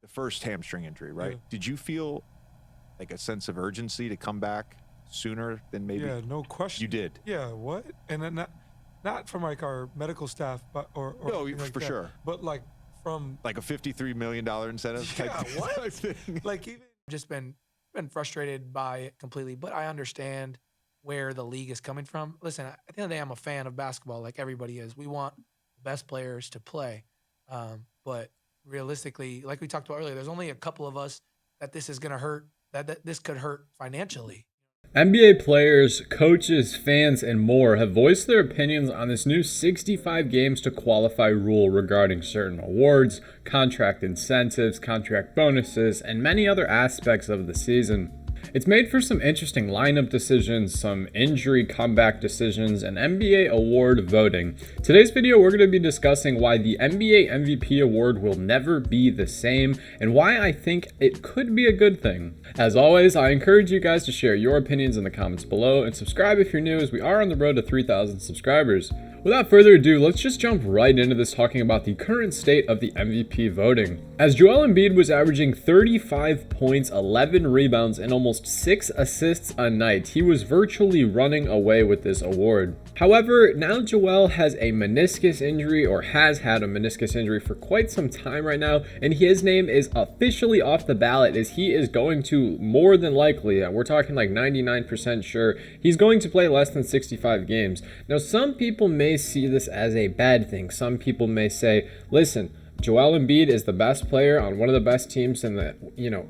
the first hamstring injury, right? Yeah. Did you feel like a sense of urgency to come back sooner than maybe? Yeah, no question. You did. Yeah, what? And then not from like our medical staff, but or No, anything like for that, sure. but like from Like a $53 million incentive type, Yeah, what? type thing. like even Just been frustrated by it completely, but I understand where the league is coming from. Listen, at the end of the day, I'm a fan of basketball, like everybody is. We want the best players to play, but realistically, like we talked about earlier, there's only a couple of us that this is going to hurt. That this could hurt financially. NBA players, coaches, fans, and more have voiced their opinions on this new 65 games to qualify rule regarding certain awards, contract incentives, contract bonuses, and many other aspects of the season. It's made for some interesting lineup decisions, some injury comeback decisions, and NBA award voting. Today's video, we're going to be discussing why the NBA MVP award will never be the same, and why I think it could be a good thing. As always, I encourage you guys to share your opinions in the comments below, and subscribe if you're new, as we are on the road to 3,000 subscribers. Without further ado, let's just jump right into this, talking about the current state of the MVP voting. As Joel Embiid was averaging 35 points, 11 rebounds, and almost 6 assists a night, he was virtually running away with this award. However, now Joel has a meniscus injury, or has had a meniscus injury for quite some time right now, and his name is officially off the ballot, as he is going to more than likely, we're talking like 99% sure, he's going to play less than 65 games. Now, some people may see this as a bad thing. Some people may say, listen, Joel Embiid is the best player on one of the best teams in the,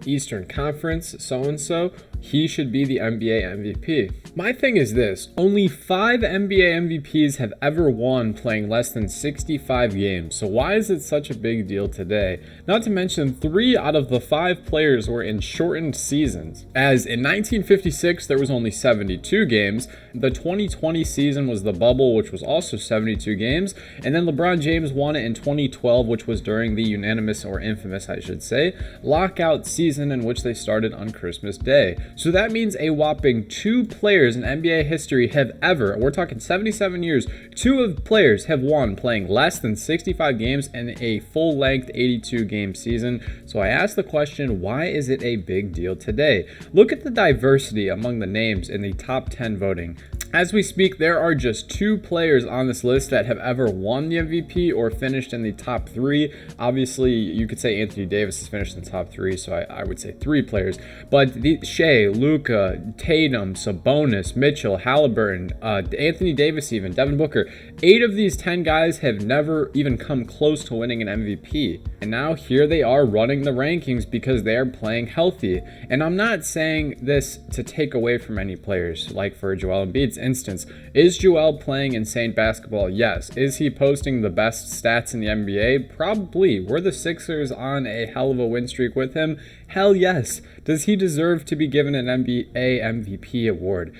Eastern Conference, so-and-so. He should be the NBA MVP. My thing is this, only 5 NBA MVPs have ever won playing less than 65 games, so why is it such a big deal today? Not to mention, 3 out of the 5 players were in shortened seasons. As in 1956, there was only 72 games, the 2020 season was the bubble, which was also 72 games, and then LeBron James won it in 2012, which was during the unanimous, or infamous I should say, lockout season in which they started on Christmas Day. So that means a whopping 2 players in NBA history have ever, we're talking 77 years, 2 players have won playing less than 65 games in a full-length 82-game season. So I asked the question, why is it a big deal today? Look at the diversity among the names in the top 10 voting. As we speak, there are just 2 players on this list that have ever won the MVP or finished in the top 3. Obviously, you could say Anthony Davis has finished in the top 3, so I would say 3 players. But Shea, Luka, Tatum, Sabonis, Mitchell, Halliburton, Anthony Davis even, Devin Booker, 8 of these 10 guys have never even come close to winning an MVP. And now here they are running the rankings because they are playing healthy. And I'm not saying this to take away from any players, like for Joel Embiid's instance. Is Joel playing insane basketball? Yes. Is he posting the best stats in the NBA? Probably. Were the Sixers on a hell of a win streak with him? Hell yes. Does he deserve to be given an NBA MVP award?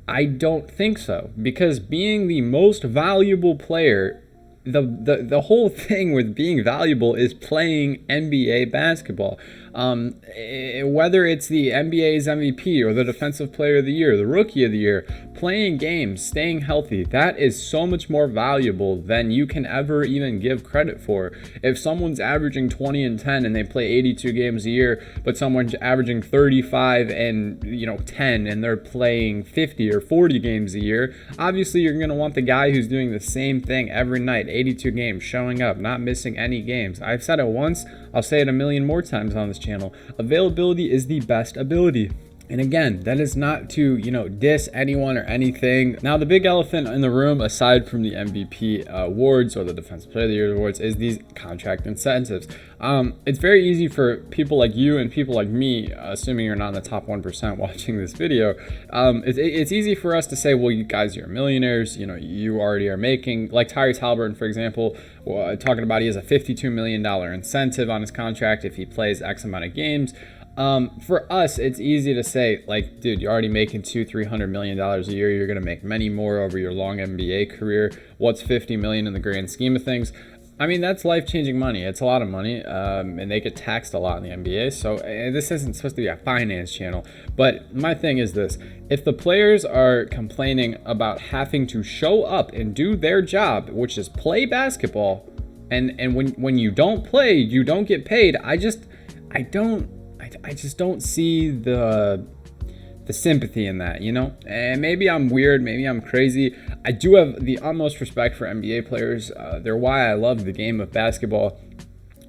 I don't think so, because being the most valuable player, the whole thing with being valuable is playing NBA basketball. Whether it's the NBA's MVP or the Defensive Player of the Year, the Rookie of the Year, playing games, staying healthy, that is so much more valuable than you can ever even give credit for. If someone's averaging 20 and 10 and they play 82 games a year, but someone's averaging 35 and 10 and they're playing 50 or 40 games a year, obviously you're going to want the guy who's doing the same thing every night, 82 games, showing up, not missing any games. I've said it once, I'll say it a million more times on this channel. Availability is the best ability. And again, that is not to, diss anyone or anything. Now, the big elephant in the room, aside from the MVP awards or the Defensive Player of the Year awards, is these contract incentives. It's very easy for people like you and people like me, assuming you're not in the top 1% watching this video, it's easy for us to say, well, you guys, you're millionaires, you already are making, like Tyrese Halliburton, for example, talking about he has a $52 million incentive on his contract if he plays X amount of games. For us, it's easy to say, like, dude, you're already making $200-300 million a year. You're going to make many more over your long NBA career. What's $50 million in the grand scheme of things? I mean, that's life-changing money. It's a lot of money, and they get taxed a lot in the NBA. So this isn't supposed to be a finance channel. But my thing is this. If the players are complaining about having to show up and do their job, which is play basketball, and when you don't play, you don't get paid, I just don't see the sympathy in that, you know? And maybe I'm weird, maybe I'm crazy. I do have the utmost respect for NBA players. They're why I love the game of basketball.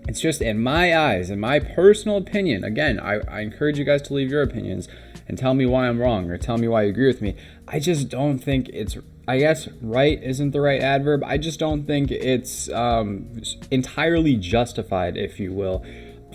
It's just, in my eyes, in my personal opinion, again, I encourage you guys to leave your opinions and tell me why I'm wrong or tell me why you agree with me. I just don't think it's, I guess right isn't the right adverb. I just don't think it's entirely justified, if you will,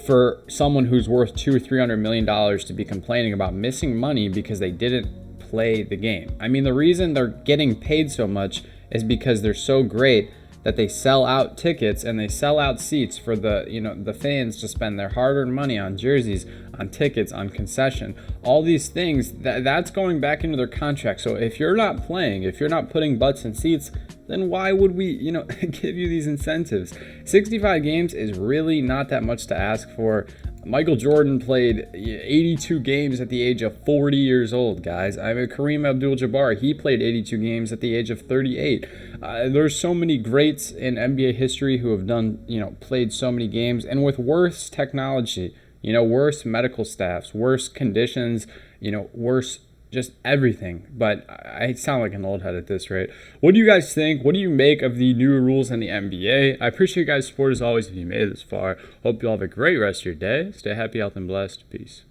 for someone who's worth $200 or $300 million to be complaining about missing money because they didn't play the game. I mean, the reason they're getting paid so much is because they're so great that they sell out tickets and they sell out seats for the, you know, the fans to spend their hard-earned money on jerseys, on tickets, on concession, all these things. That's going back into their contract. So if you're not playing, if you're not putting butts in seats, then why would we, you know, give you these incentives? 65 games is really not that much to ask for. Michael Jordan played 82 games at the age of 40 years old, guys. I mean, Kareem Abdul-Jabbar, he played 82 games at the age of 38. There's so many greats in NBA history who have done, you know, played so many games, and with worse technology, you know, worse medical staffs, worse conditions, you know, worse just everything. But I sound like an old head at this rate. What do you guys think? What do you make of the new rules in the NBA? I appreciate you guys' support as always if you made it this far. Hope you all have a great rest of your day. Stay happy, healthy, and blessed. Peace.